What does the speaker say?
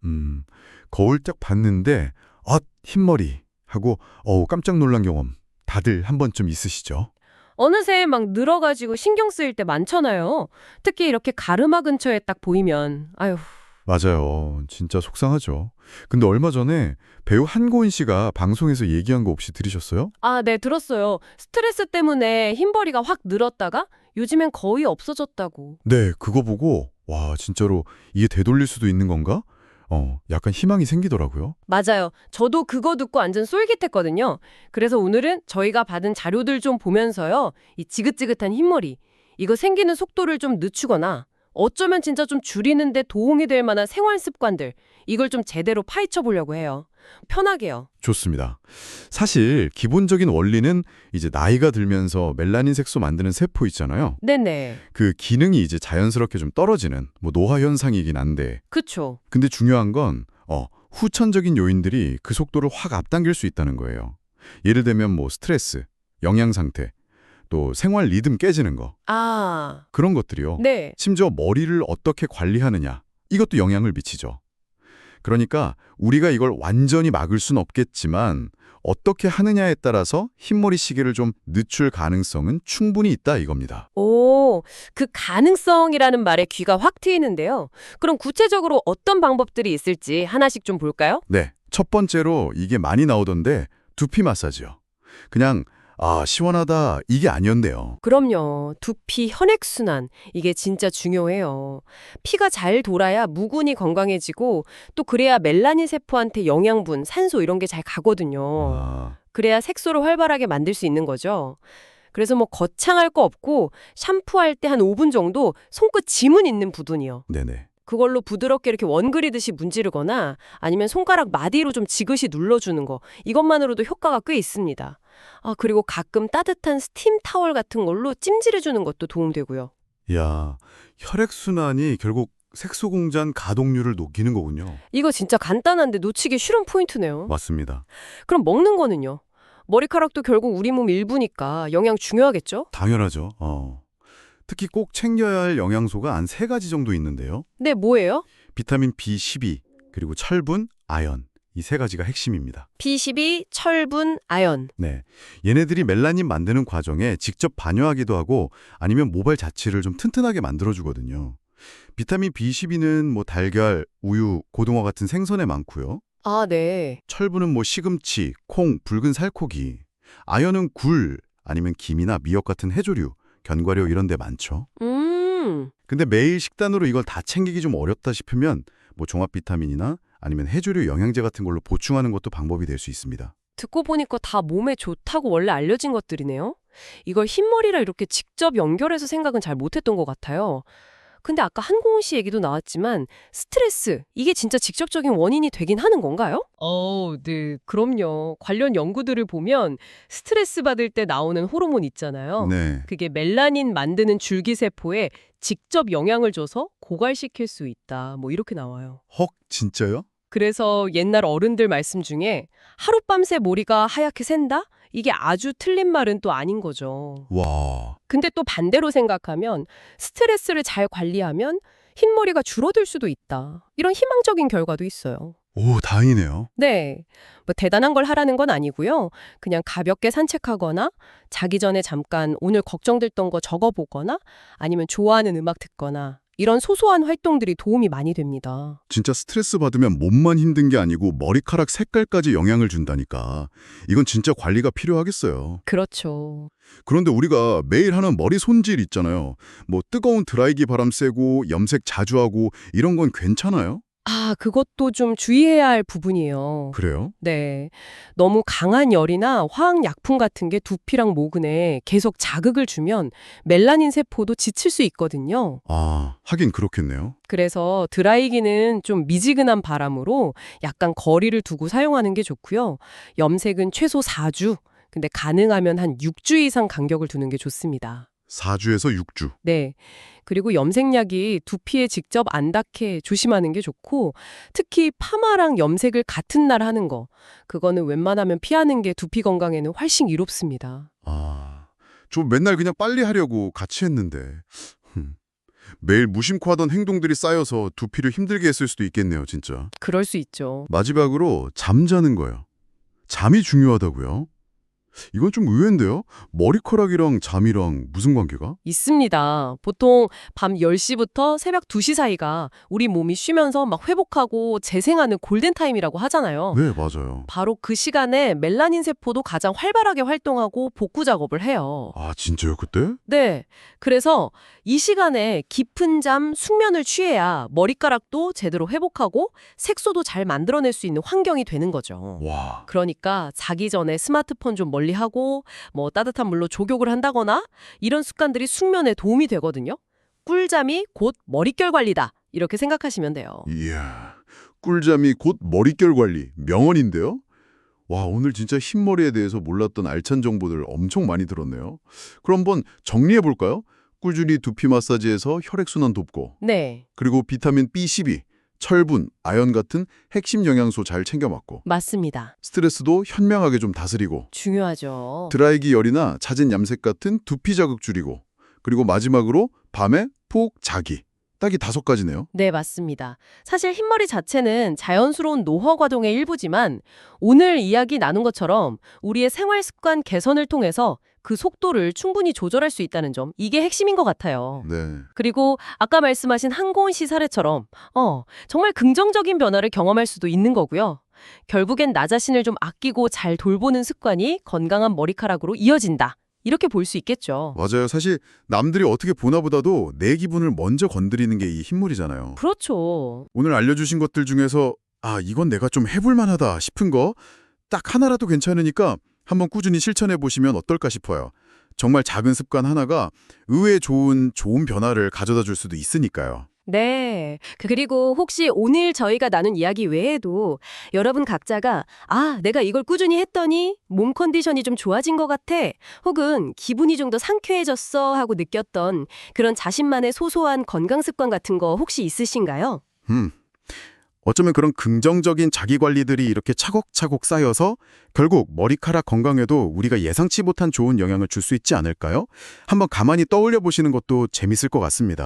음, 거울 딱 봤는데 흰머리 하고 깜짝 놀란 경험 다들 한 번쯤 있으시죠? 어느새 막 늘어가지고 신경 쓰일 때 많잖아요. 특히 이렇게 가르마 근처에 딱 보이면 아유. 맞아요. 진짜 속상하죠. 근데 얼마 전에 배우 한고은 씨가 방송에서 얘기한 거 혹시 들으셨어요? 아, 네, 들었어요. 스트레스 때문에 흰머리가 확 늘었다가 요즘엔 거의 없어졌다고. 네, 그거 보고 와, 진짜로 이게 되돌릴 수도 있는 건가? 약간 희망이 생기더라고요. 맞아요. 저도 그거 듣고 완전 쏠깃했거든요. 그래서 오늘은 저희가 받은 자료들 좀 보면서요. 이 지긋지긋한 흰머리, 이거 생기는 속도를 좀 늦추거나 어쩌면 진짜 좀 줄이는데 도움이 될 만한 생활 습관들, 이걸 좀 제대로 파헤쳐 보려고 해요. 편하게요. 좋습니다. 사실 기본적인 원리는 이제 나이가 들면서 멜라닌 색소 만드는 세포 있잖아요. 네네. 그 기능이 이제 자연스럽게 좀 떨어지는 노화 현상이긴 한데 그쵸. 근데 중요한 건 후천적인 요인들이 그 속도를 확 앞당길 수 있다는 거예요. 예를 들면 스트레스, 영양 상태, 또 생활 리듬 깨지는 거. 아, 그런 것들이요. 네. 심지어 머리를 어떻게 관리하느냐. 이것도 영향을 미치죠. 그러니까 우리가 이걸 완전히 막을 순 없겠지만 어떻게 하느냐에 따라서 흰머리 시계를 좀 늦출 가능성은 충분히 있다 이겁니다. 오, 그 가능성이라는 말에 귀가 확 트이는데요. 그럼 구체적으로 어떤 방법들이 있을지 하나씩 좀 볼까요? 네, 첫 번째로 이게 많이 나오던데 두피 마사지요. 그냥 시원하다 이게 아니었네요. 그럼요. 두피 혈액순환, 이게 진짜 중요해요. 피가 잘 돌아야 무근이 건강해지고 또 그래야 멜라닌 세포한테 영양분, 산소 이런 게 잘 가거든요. 아, 그래야 색소를 활발하게 만들 수 있는 거죠. 그래서 뭐 거창할 거 없고 샴푸할 때 한 5분 정도 손끝 지문 있는 부분이요. 네네. 그걸로 부드럽게 이렇게 원 그리듯이 문지르거나 아니면 손가락 마디로 좀 지그시 눌러주는 거. 이것만으로도 효과가 꽤 있습니다. 아, 그리고 가끔 따뜻한 스팀 타월 같은 걸로 찜질해주는 것도 도움되고요. 야, 혈액순환이 결국 색소 공장 가동률을 높이는 거군요. 이거 진짜 간단한데 놓치기 쉬운 포인트네요. 맞습니다. 그럼 먹는 거는요? 머리카락도 결국 우리 몸 일부니까 영양 중요하겠죠? 당연하죠. 특히 꼭 챙겨야 할 영양소가 한 세 가지 정도 있는데요. 네, 뭐예요? 비타민 B12, 그리고 철분, 아연. 이 세 가지가 핵심입니다. B12, 철분, 아연. 네. 얘네들이 멜라닌 만드는 과정에 직접 반영하기도 하고 아니면 모발 자체를 좀 튼튼하게 만들어주거든요. 비타민 B12는 달걀, 우유, 고등어 같은 생선에 많고요. 아, 네. 철분은 시금치, 콩, 붉은 살코기. 아연은 굴, 아니면 김이나 미역 같은 해조류, 견과류 이런 데 많죠. 근데 매일 식단으로 이걸 다 챙기기 좀 어렵다 싶으면 종합 비타민이나 아니면 해조류 영양제 같은 걸로 보충하는 것도 방법이 될 수 있습니다. 듣고 보니까 다 몸에 좋다고 원래 알려진 것들이네요. 이걸 흰머리랑 이렇게 직접 연결해서 생각은 잘 못했던 것 같아요. 근데 아까 한고은 씨 얘기도 나왔지만 스트레스, 이게 진짜 직접적인 원인이 되긴 하는 건가요? 네. 그럼요. 관련 연구들을 보면 스트레스 받을 때 나오는 호르몬 있잖아요. 네. 그게 멜라닌 만드는 줄기세포에 직접 영향을 줘서 고갈시킬 수 있다. 뭐 이렇게 나와요. 헉, 진짜요? 그래서 옛날 어른들 말씀 중에 하룻밤새 머리가 하얗게 샌다? 이게 아주 틀린 말은 또 아닌 거죠. 와, 근데 또 반대로 생각하면 스트레스를 잘 관리하면 흰머리가 줄어들 수도 있다. 이런 희망적인 결과도 있어요. 오, 다행이네요. 네. 뭐 대단한 걸 하라는 건 아니고요. 그냥 가볍게 산책하거나 자기 전에 잠깐 오늘 걱정됐던 거 적어보거나 아니면 좋아하는 음악 듣거나 이런 소소한 활동들이 도움이 많이 됩니다. 진짜 스트레스 받으면 몸만 힘든 게 아니고 머리카락 색깔까지 영향을 준다니까. 이건 진짜 관리가 필요하겠어요. 그렇죠. 그런데 우리가 매일 하는 머리 손질 있잖아요. 뜨거운 드라이기 바람 쐬고 염색 자주 하고 이런 건 괜찮아요? 아, 그것도 좀 주의해야 할 부분이에요. 그래요? 네. 너무 강한 열이나 화학약품 같은 게 두피랑 모근에 계속 자극을 주면 멜라닌 세포도 지칠 수 있거든요. 아, 하긴 그렇겠네요. 그래서 드라이기는 좀 미지근한 바람으로 약간 거리를 두고 사용하는 게 좋고요. 염색은 최소 4주, 근데 가능하면 한 6주 이상 간격을 두는 게 좋습니다. 4주에서 6주. 네. 그리고 염색약이 두피에 직접 안 닿게 조심하는 게 좋고 특히 파마랑 염색을 같은 날 하는 거 그거는 웬만하면 피하는 게 두피 건강에는 훨씬 이롭습니다. 저 맨날 그냥 빨리 하려고 같이 했는데. 매일 무심코 하던 행동들이 쌓여서 두피를 힘들게 했을 수도 있겠네요, 진짜. 그럴 수 있죠. 마지막으로 잠자는 거예요. 잠이 중요하다고요? 이건 좀 의외인데요? 머리카락이랑 잠이랑 무슨 관계가? 있습니다. 보통 밤 10시부터 새벽 2시 사이가 우리 몸이 쉬면서 막 회복하고 재생하는 골든타임이라고 하잖아요. 네, 맞아요. 바로 그 시간에 멜라닌 세포도 가장 활발하게 활동하고 복구 작업을 해요. 아, 진짜요, 그때? 네. 그래서 이 시간에 깊은 잠, 숙면을 취해야 머리카락도 제대로 회복하고 색소도 잘 만들어낼 수 있는 환경이 되는 거죠. 와, 그러니까 자기 전에 스마트폰 좀 멀리하고 뭐 따뜻한 물로 족욕을 한다거나 이런 습관들이 숙면에 도움이 되거든요. 꿀잠이 곧 머릿결 관리다. 이렇게 생각하시면 돼요. 이야, 꿀잠이 곧 머릿결 관리, 명언인데요? 와, 오늘 진짜 흰머리에 대해서 몰랐던 알찬 정보들 엄청 많이 들었네요. 그럼 한번 정리해볼까요? 꾸준히 두피 마사지에서 혈액순환 돕고, 네, 그리고 비타민 B12, 철분, 아연 같은 핵심 영양소 잘 챙겨 먹고, 맞습니다. 스트레스도 현명하게 좀 다스리고, 중요하죠. 드라이기 열이나 잦은 염색 같은 두피 자극 줄이고, 그리고 마지막으로 밤에 푹 자기. 딱이 5가지네요. 네, 맞습니다. 사실 흰머리 자체는 자연스러운 노화 과정의 일부지만 오늘 이야기 나눈 것처럼 우리의 생활 습관 개선을 통해서 그 속도를 충분히 조절할 수 있다는 점, 이게 핵심인 것 같아요. 네. 그리고 아까 말씀하신 한고은 씨 사례처럼 정말 긍정적인 변화를 경험할 수도 있는 거고요. 결국엔 나 자신을 좀 아끼고 잘 돌보는 습관이 건강한 머리카락으로 이어진다. 이렇게 볼 수 있겠죠. 맞아요. 사실 남들이 어떻게 보나 보다도 내 기분을 먼저 건드리는 게 이 흰물이잖아요. 그렇죠. 오늘 알려주신 것들 중에서 아, 이건 내가 좀 해볼 만하다 싶은 거 딱 하나라도 괜찮으니까 한번 꾸준히 실천해 보시면 어떨까 싶어요. 정말 작은 습관 하나가 의외의 좋은 변화를 가져다 줄 수도 있으니까요. 네. 그리고 혹시 오늘 저희가 나눈 이야기 외에도 여러분 각자가 내가 이걸 꾸준히 했더니 몸 컨디션이 좀 좋아진 것 같아. 혹은 기분이 좀 더 상쾌해졌어 하고 느꼈던 그런 자신만의 소소한 건강 습관 같은 거 혹시 있으신가요? 어쩌면 그런 긍정적인 자기 관리들이 이렇게 차곡차곡 쌓여서 결국 머리카락 건강에도 우리가 예상치 못한 좋은 영향을 줄 수 있지 않을까요? 한번 가만히 떠올려 보시는 것도 재밌을 것 같습니다.